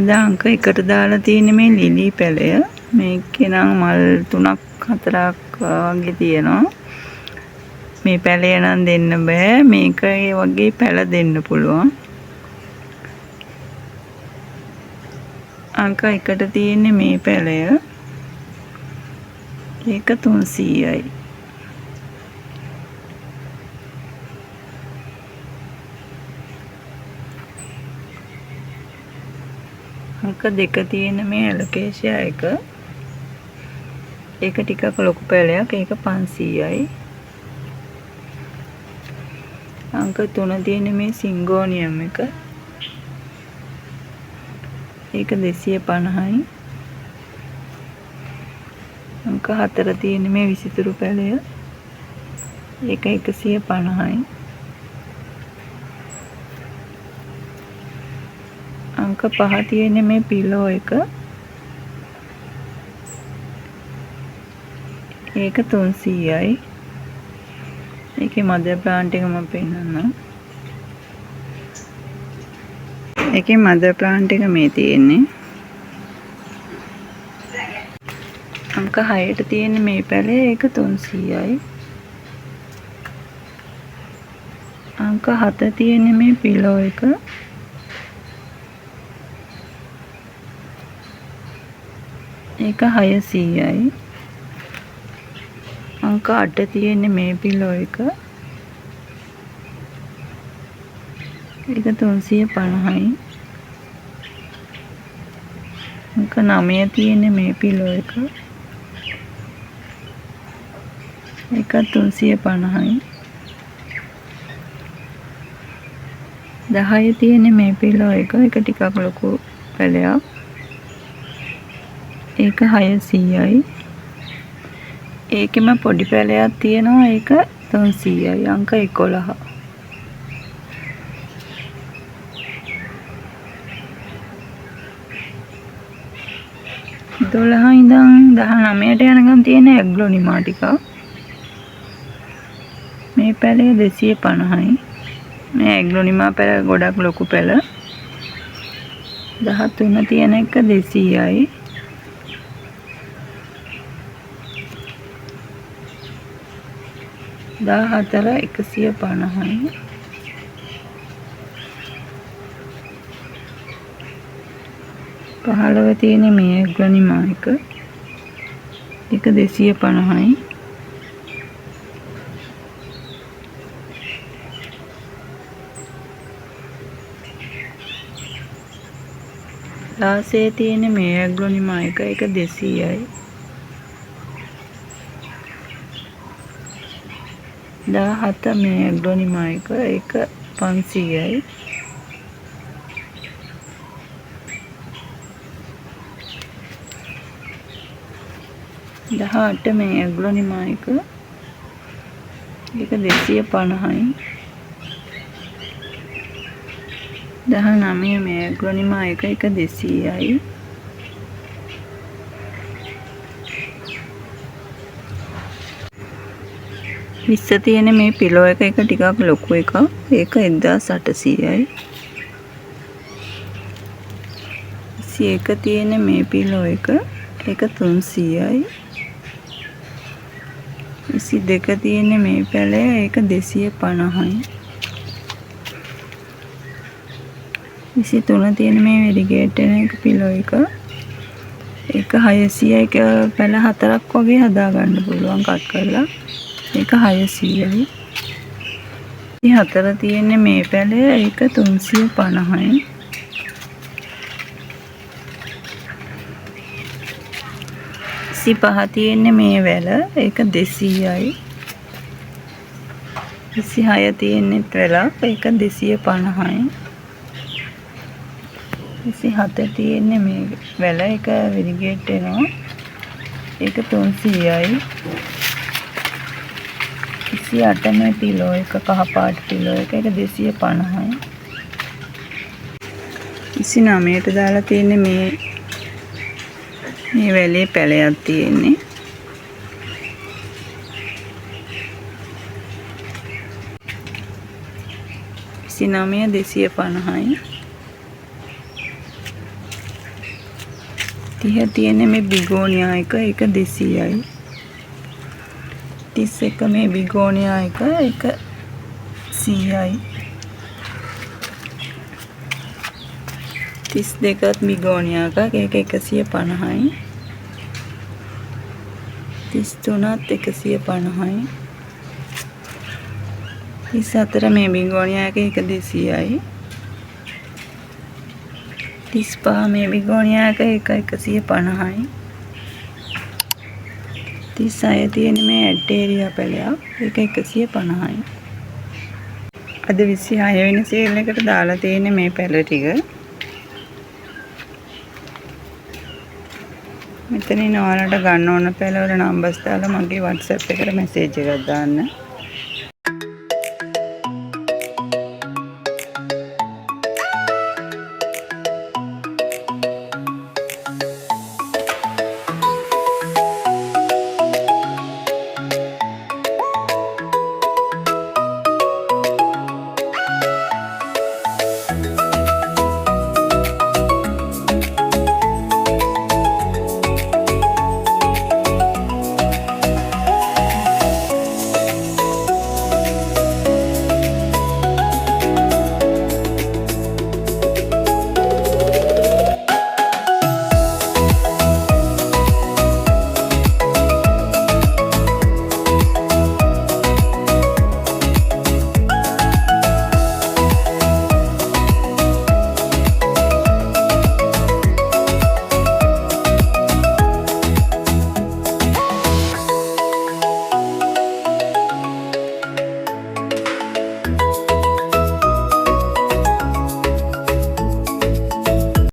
අද අංක 1ට දාලා තියෙන්නේ මේ ලිලි පැලය. මේකේ නම් මල් 3ක් 4ක් වගේ තියෙනවා. මේ පැලය නම් දෙන්න බෑ. මේක ඒ වගේ පැල දෙන්න පුළුවන්. අංක 1ට තියෙන්නේ මේ පැලය. ඒක 300යි. අංක 2 තියෙන මේ ඇලොකේෂියා එක. ඒක ටිකක් ලොකු පැලයක්. ඒක 500යි. අංක 3 තියෙන මේ සිංගෝනියම් එක. ඒක 250යි. අංක 4 තියෙන මේ විසිතුරු පැලය. ඒක 150යි. අංක 5 තියෙන මේ පිලෝ එක. ඒක 300යි. ඒකේ මදර් ප්ලාන්ට් එක මම පෙන්නන්නම්. ඒකේ මදර් ප්ලාන්ට් එක මේ තියෙන්නේ. අංක 6ට තියෙන මේ පැලේ ඒක 300යි. අංක 7 තියෙන මේ පිලෝ එක. ඒක 600යි. අංක 8 තියෙන මේ පිලෝ එක. ඒක 350යි. අංක 9 තියෙන මේ පිලෝ එක. ඒක 350යි. 10 තියෙන මේ පිලෝ එක. ඒක ටිකක් ලොකු පැලයක්. ඒක 600යි. ඒකෙම පොඩි පැලයක් තියෙනවා. ඒක 300යි. අංක 11. දොළහ ඉඳන් 19ට යනකම් තියෙන ඇග්ලොනිමා ටික. මේ පැලය 250යි. මේ ඇග්ලොනිමා පැල ගොඩක් ලොකු පැල. 13 තියෙන එක 200යි. 14 150යි. 15 තියෙන මේ ඇග්ලොනිමා එක. ඒක 250යි. 16 තියෙන මේ ඇග්ලොනිමා එක. ඒක 200යි. 17 මේ ඇග්ලොනිමා එක. ඒක 500යි. 18 මේ ඇග්ලොනිමා එක. ඒක 250යි. 19 මේ ඇග්ලොනිමා එක. ඒක 200යි. 20 තියෙන මේ පිලෝ එක. ඒක ටිකක් ලොකු එකක්. ඒක 1800යි. 21 තියෙන මේ පිලෝ එක. ඒක 300යි. 22 තියෙන මේ පැලය. ඒක 250යි. 23 තියෙන මේ වෙරිගේට් එක පිලෝ එක. ඒක 600යි. පැල 4ක් වගේ හදා ගන්න පුළුවන් කට් කරලා. ඒක 600යි. 4 තියෙන මේ පැලය. ඒක 350යි. 25 තියෙන මේ වැල. ඒක 200යි. 26 තියෙනෙත් වැලක්. ඒක 250යි. 27 තියෙන මේ වැල. ඒක වෙරිගේට් එනවා. ඒක 300යි. 28 මේ පිලෝ එක. කහ පාට පිලෝ එක. ඒක 250යි. 29ට දාලා තියෙන්නේ මේ වැලේ පැලයක් තියෙන්නේ. 29 250යි. 30 තියෙන්නේ මේ බිගෝනියා එක, ඒක 200යි. 31 මේ බිගෝනියා එක, ඒක 100යි. 32ත් බිගෝනියා එකක්, ඒක 150යි. 33ත් 150යි. 34 මේ බිගෝනියා එක, ඒක 200යි. 35 මේ බිගෝනියා එක, ඒක 150යි. 36 තියෙන මේ ඇටේරියා පැලයක්, ඒක 150යි. අද 26 වෙනි සේල් එකට දාලා තියෙන මේ පැල ටික. මෙතනින් ඔයාලට ගන්න ඕන පැලවල නම්බර්ස් දාලා මගේ WhatsApp එකට මැසේජ් එකක් දාන්න.